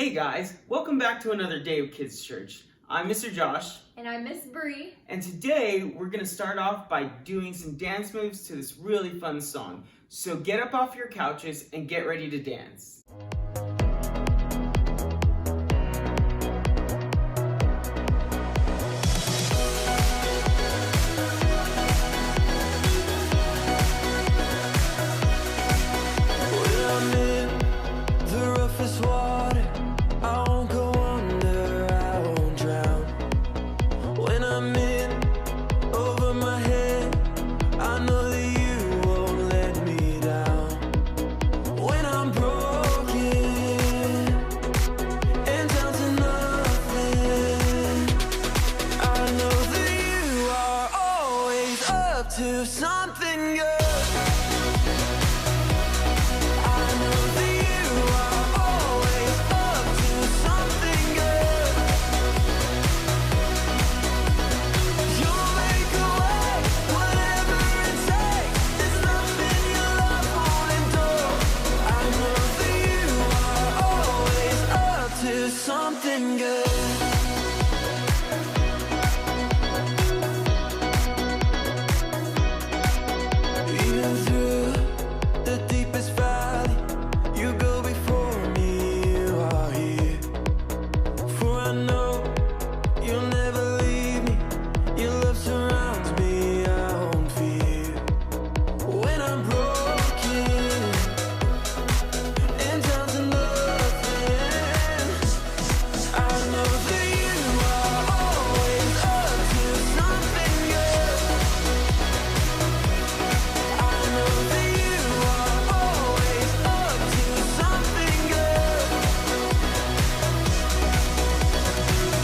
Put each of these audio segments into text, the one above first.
Hey guys, welcome back to another day of Kids Church. I'm Mr. Josh. And I'm Miss Bree. And today we're going to start off by doing some dance moves to this really fun song. So get up off your couches and get ready to dance. To something good. Something good. Even through the deepest valley, you go before me, you are here. For I know you'll never leave me, your love surrounds me, I won't fear. When I'm broken and down to nothing, I know that you are always up to something good. I know that you are always up to something good.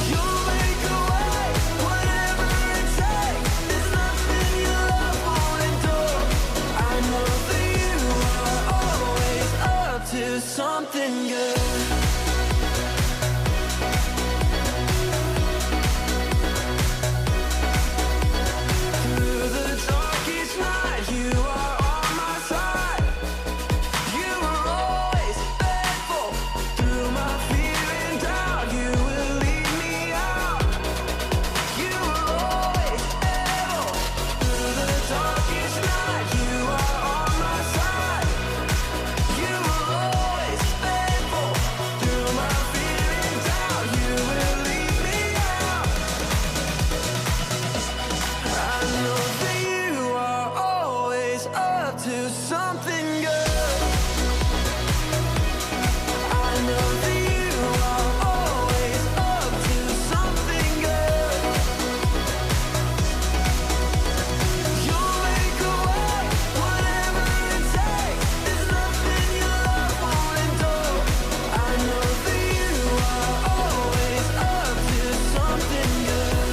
You'll make a way, whatever it takes. There's nothing your love won't endure. I know that you are always up to something good. Through the darkest night, you are on my side. You were always faithful. Through my fear and doubt, you will lead me out. You were always able. Through the darkest night, you are on my side. You were always faithful. Through my fear and doubt, you will lead me out. I know that you are always up to something good. I know that you are always up to something good. You'll make a way, whatever it takes. There's nothing your love won't endure. I know that you are always up to something good.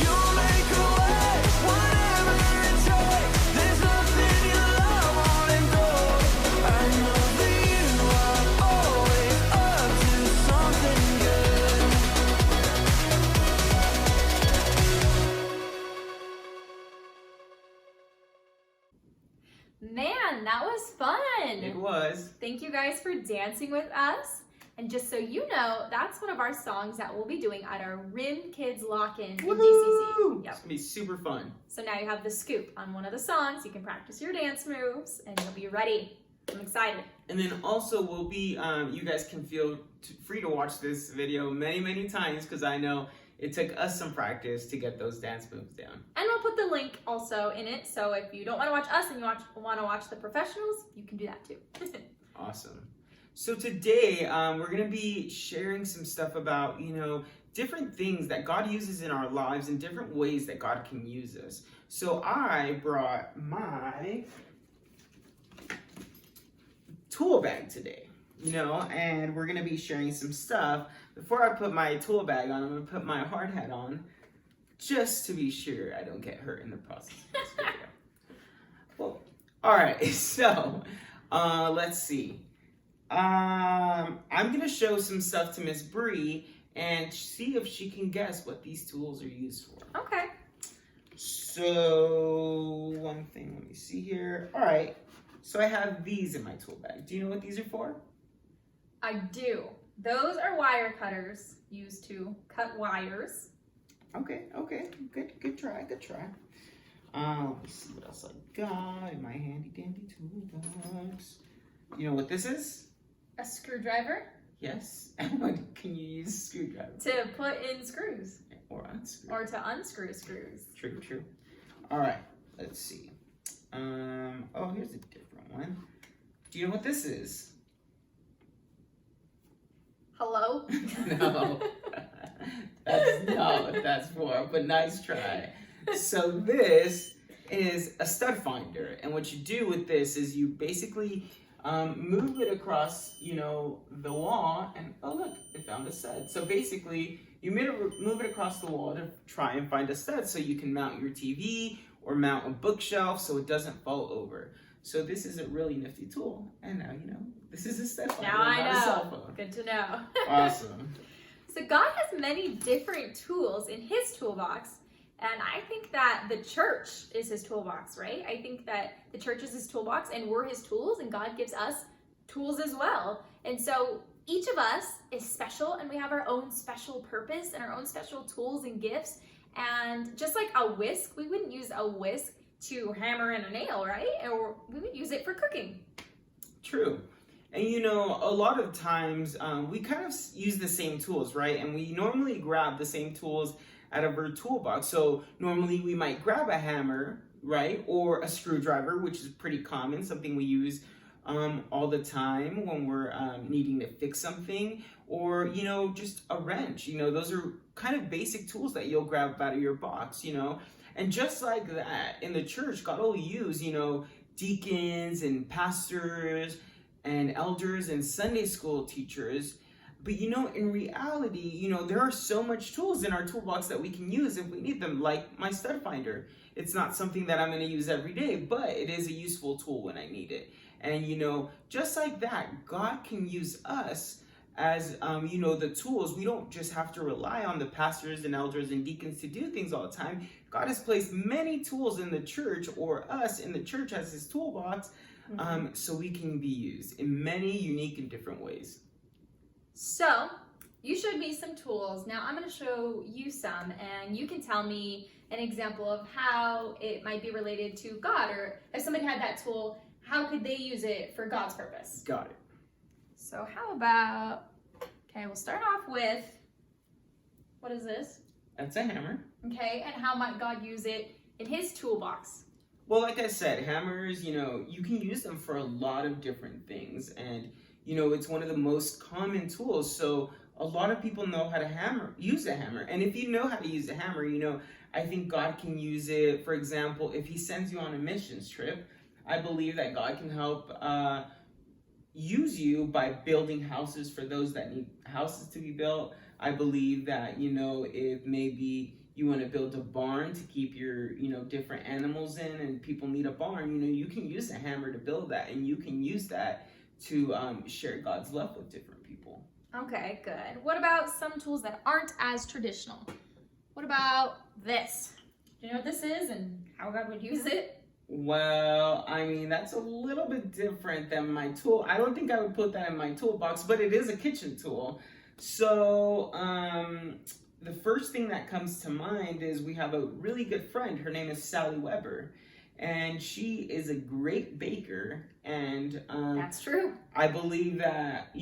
You'll make a way, whatever it takes. There's nothing your love won't endure. I know that you are always up to something good. Man, that was fun. It was. Thank you guys for dancing with us. And just so you know, that's one of our songs that we'll be doing at our RIM Kids Lock-In in Woohoo! DCC. It's gonna be super fun. So now you have the scoop on one of the songs. You can practice your dance moves and you'll be ready. I'm excited. And then also we'll be, you guys can feel free to watch this video many times because I know it took us some practice to get those dance moves down. And we'll put the link also in it. So if you don't want to watch us and you want to watch the professionals, you can do that too. Awesome. So today we're going to be sharing some stuff about, different things that God uses in our lives and different ways that God can use us. So I brought my tool bag today, and we're going to be sharing some stuff. Before I put my tool bag on, I'm going to put my hard hat on just to be sure I don't get hurt in the process of this video. Well, all right, so let's see. I'm going to show some stuff to Miss Bree and see if she can guess what these tools are used for. Okay. So, one thing, let me see here. All right. So I have these in my tool bag. Do you know what these are for? I do. Those are wire cutters used to cut wires. Okay. Good try. Let's see what else I got in my handy dandy toolbox. You know what this is? A screwdriver Yes. And what can you use a screwdriver? to put in screws Or unscrew. or to unscrew screws. True. All right. Let's see. Oh, here's a different one. Do you know what this is? Hello? No. That's not what that's for, but nice try. So this is a stud finder, and what you do with this is you basically move it across, the wall, and oh look, it found a stud. So basically, you move it across the wall to try and find a stud, so you can mount your TV or mount a bookshelf, so it doesn't fall over. So this is a really nifty tool, and now you know this is a stud finder, Now I not a cell know. phone. Good to know. Awesome. So God has many different tools in his toolbox, and I think that the church is his toolbox, right? I think that the church is his toolbox and we're his tools, and God gives us tools as well. And so each of us is special, and we have our own special purpose and our own special tools and gifts. And just like a whisk, we wouldn't use a whisk to hammer in a nail, right? Or we would use it for cooking. True. And a lot of times we kind of use the same tools, right? And we normally grab the same tools out of our toolbox. So normally we might grab a hammer, right? Or a screwdriver, which is pretty common, something we use all the time when we're needing to fix something. Or, just a wrench. Those are kind of basic tools that you'll grab out of your box, And just like that, in the church, God will use, deacons and pastors and elders and Sunday school teachers. But in reality, there are so much tools in our toolbox that we can use if we need them, like my stud finder. It's not something that I'm going to use every day, but it is a useful tool when I need it. And just like that, God can use us as the tools. We don't just have to rely on the pastors and elders and deacons to do things all the time. God has placed many tools in the church, or us in the church as his toolbox, so we can be used in many unique and different ways. So you showed me some tools. Now I'm going to show you some, and you can tell me an example of how it might be related to God, or if somebody had that tool, how could they use it for God's purpose? Got it. So how about, we'll start off with, what is this? That's a hammer. Okay, and how might God use it in his toolbox? Well, like I said, hammers, you can use them for a lot of different things. And, it's one of the most common tools. So a lot of people know how to use a hammer. And if you know how to use a hammer, I think God can use it. For example, if he sends you on a missions trip, I believe that God can help use you by building houses for those that need houses to be built. I believe that, if maybe you want to build a barn to keep your, different animals in, and people need a barn, you can use a hammer to build that, and you can use that to share God's love with different people. Okay, good. What about some tools that aren't as traditional? What about this? Do you know what this is and how God would use it? Well, that's a little bit different than my tool. I don't think I would put that in my toolbox, but it is a kitchen tool. So, the first thing that comes to mind is we have a really good friend. Her name is Sally Weber, and she is a great baker. And that's true. I believe that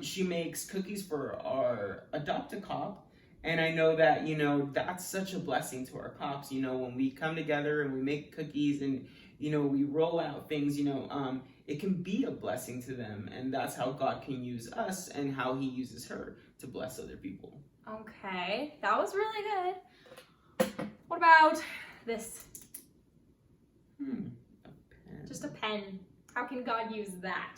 she makes cookies for our Adopt-A-Cop, and I know that that's such a blessing to our cops. When we come together and we make cookies and we roll out things, it can be a blessing to them, and that's how God can use us and how he uses her to bless other people. Okay, that was really good. What about this? A pen. Just a pen. How can God use that?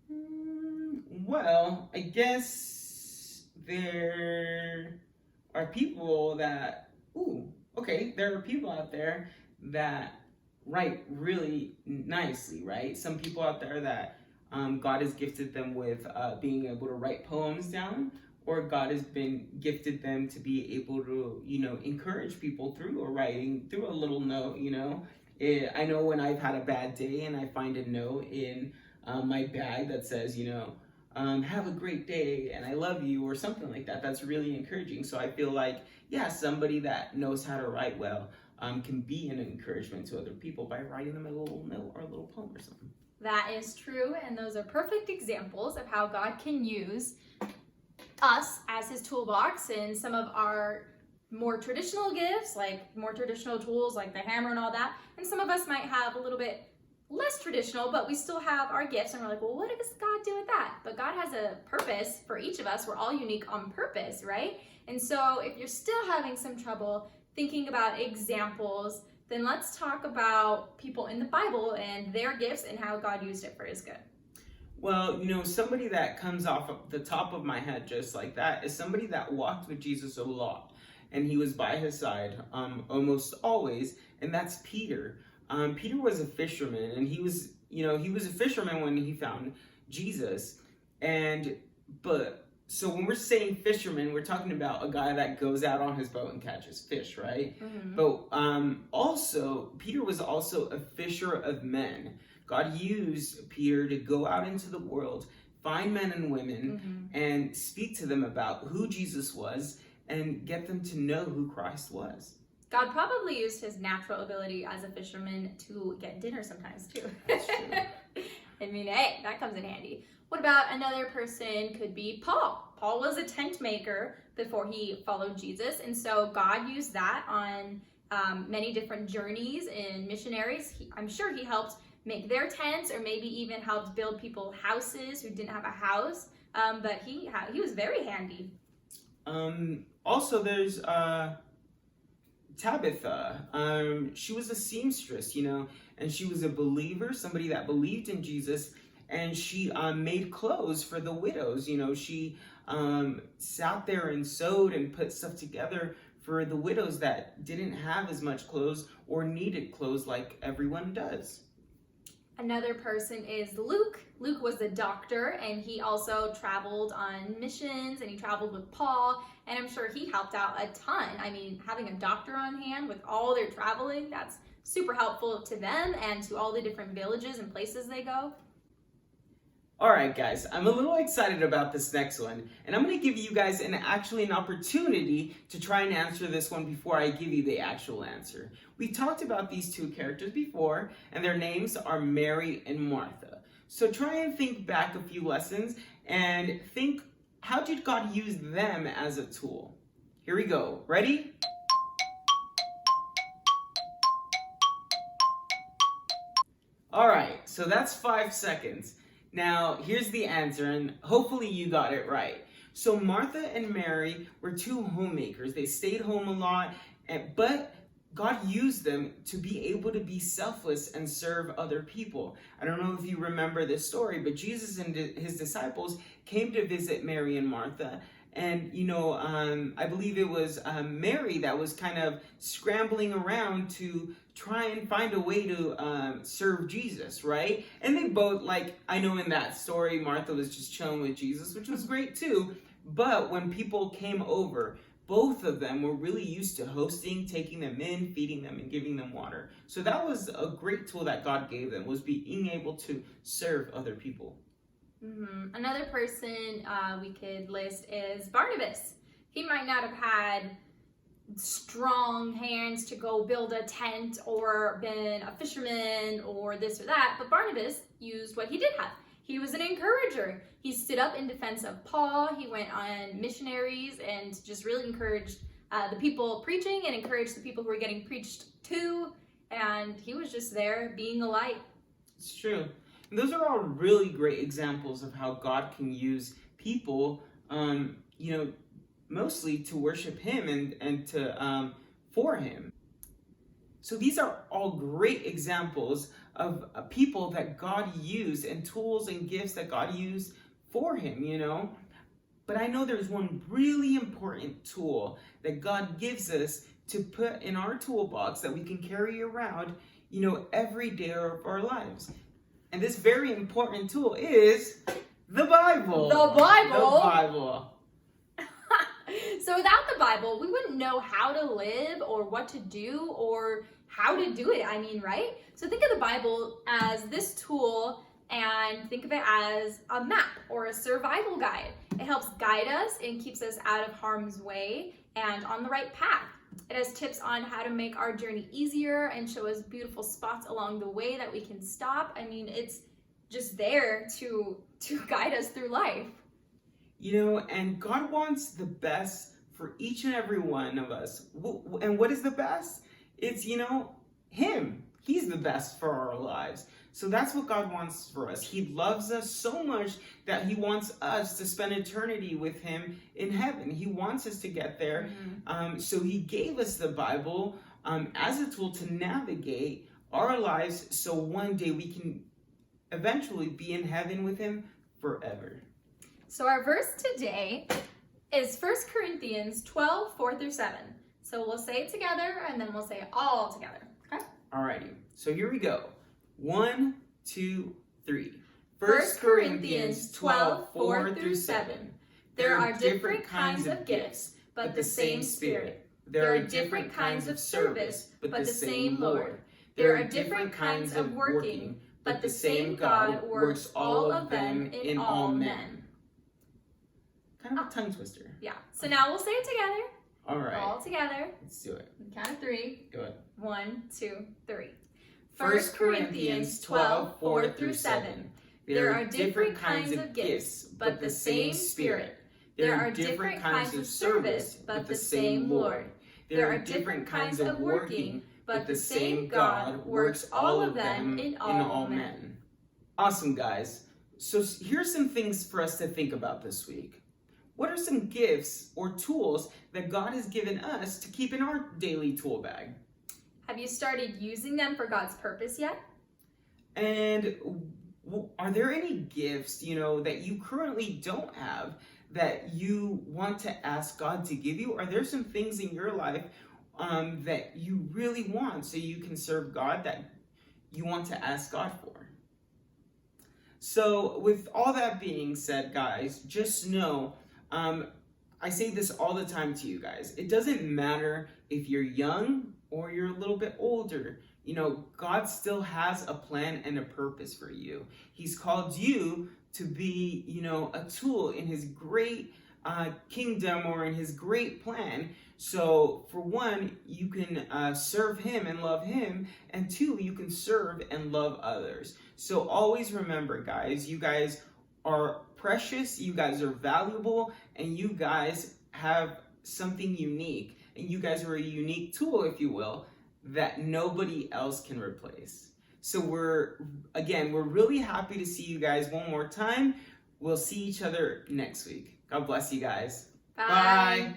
Well, I guess there are people that, there are people out there that write really nicely, right? Some people out there that God has gifted them with being able to write poems down, or God has gifted them to be able to, encourage people through a writing, through a little note, I know when I've had a bad day and I find a note in my bag that says, have a great day and I love you or something like that. That's really encouraging. So I feel like, yeah, somebody that knows how to write well can be an encouragement to other people by writing them a little note or a little poem or something. That is true, and those are perfect examples of how God can use us as his toolbox in some of our more traditional gifts, like more traditional tools like the hammer and all that. And some of us might have a little bit less traditional, but we still have our gifts, and we're like, well, what does God do with that? But God has a purpose for each of us. We're all unique on purpose, right? And so if you're still having some trouble thinking about examples, then let's talk about people in the Bible and their gifts and how God used it for his good. Well, somebody that comes off of the top of my head just like that is somebody that walked with Jesus a lot, and he was by his side almost always, and that's Peter. Peter was a fisherman, and he was a fisherman when he found Jesus. So when we're saying fisherman, we're talking about a guy that goes out on his boat and catches fish, right? Mm-hmm. But also, Peter was also a fisher of men. God used Peter to go out into the world, find men and women, and speak to them about who Jesus was and get them to know who Christ was. God probably used his natural ability as a fisherman to get dinner sometimes too. That's true. I mean, hey, that comes in handy. What about another person? Could be Paul. Paul was a tent maker before he followed Jesus, and so God used that on many different journeys and missionaries. I'm sure he helped make their tents, or maybe even helped build people houses who didn't have a house. But he was very handy. Also, there's Tabitha. She was a seamstress, and she was a believer, somebody that believed in Jesus, and she made clothes for the widows. She sat there and sewed and put stuff together for the widows that didn't have as much clothes or needed clothes like everyone does. Another person is Luke. Luke was the doctor, and he also traveled on missions, and he traveled with Paul, and I'm sure he helped out a ton. I mean, having a doctor on hand with all their traveling, that's super helpful to them and to all the different villages and places they go. All right, guys, I'm a little excited about this next one, and I'm going to give you guys an opportunity to try and answer this one before I give you the actual answer. We talked about these two characters before, and their names are Mary and Martha. So try and think back a few lessons and think, how did God use them as a tool? Here we go. Ready? All right, so that's 5 seconds. Now, here's the answer, and hopefully you got it right. So Martha and Mary were two homemakers. They stayed home a lot, but God used them to be able to be selfless and serve other people. I don't know if you remember this story, but Jesus and his disciples came to visit Mary and Martha. And, I believe it was Mary that was kind of scrambling around to try and find a way to serve Jesus, right? And they both, I know in that story, Martha was just chilling with Jesus, which was great too. But when people came over, both of them were really used to hosting, taking them in, feeding them, and giving them water. So that was a great tool that God gave them, was being able to serve other people. Mm-hmm. Another person we could list is Barnabas. He might not have had strong hands to go build a tent or been a fisherman or this or that, but Barnabas used what he did have. He was an encourager. He stood up in defense of Paul. He went on missionaries and just really encouraged the people preaching and encouraged the people who were getting preached to, and he was just there being a light. It's true. And those are all really great examples of how God can use people, mostly to worship him and to for him. So these are all great examples of people that God used and tools and gifts that God used for him, But I know there's one really important tool that God gives us to put in our toolbox that we can carry around, every day of our lives. And this very important tool is the Bible. The Bible? The Bible. So without the Bible, we wouldn't know how to live or what to do or how to do it. I mean, right? So think of the Bible as this tool, and think of it as a map or a survival guide. It helps guide us and keeps us out of harm's way and on the right path. It has tips on how to make our journey easier and show us beautiful spots along the way that we can stop. I mean, it's just there to guide us through life. You know, and God wants the best for each and every one of us. And what is the best? It's, you know, Him. He's the best for our lives. So that's what God wants for us. He loves us so much that He wants us to spend eternity with Him in heaven. He wants us to get there. So He gave us the Bible as a tool to navigate our lives so one day we can eventually be in heaven with Him forever. So our verse today is 1 Corinthians 12, 4 through 7. So we'll say it together and then we'll say it all together. Okay? Alrighty, so here we go. 1, 2, 3. 1 Corinthians 12, 4 through 7. There are different kinds of gifts, but the same Spirit. There are different kinds of service, but the same Lord. There are different kinds of working, but the same God works all of them in all men. Kind of a tongue twister. Yeah. So now we'll say it together. All right. All together. Let's do it. Count of 3. Go ahead. 1, 2, 3. 1 Corinthians 12, 4 through 7. There are different kinds of gifts, but the same Spirit. There are different kinds of service, but the same Lord. There are different kinds of working, but the same God works all of them in all men. Awesome, guys. So here's some things for us to think about this week. What are some gifts or tools that God has given us to keep in our daily tool bag? Have you started using them for God's purpose yet? And are there any gifts, you know, that you currently don't have that you want to ask God to give you? Are there some things in your life that you really want so you can serve God that you want to ask God for? So with all that being said, guys, just know, I say this all the time to you guys. It doesn't matter if you're young or you're a little bit older. You know, God still has a plan and a purpose for you. He's called you to be, you know, a tool in His great kingdom or in His great plan. So for one, you can serve Him and love Him. And two, you can serve and love others. So always remember, guys, you guys are precious, you guys are valuable, and you guys have something unique. And you guys are a unique tool, if you will, that nobody else can replace. So we're really happy to see you guys one more time. We'll see each other next week. God bless you guys. Bye. Bye.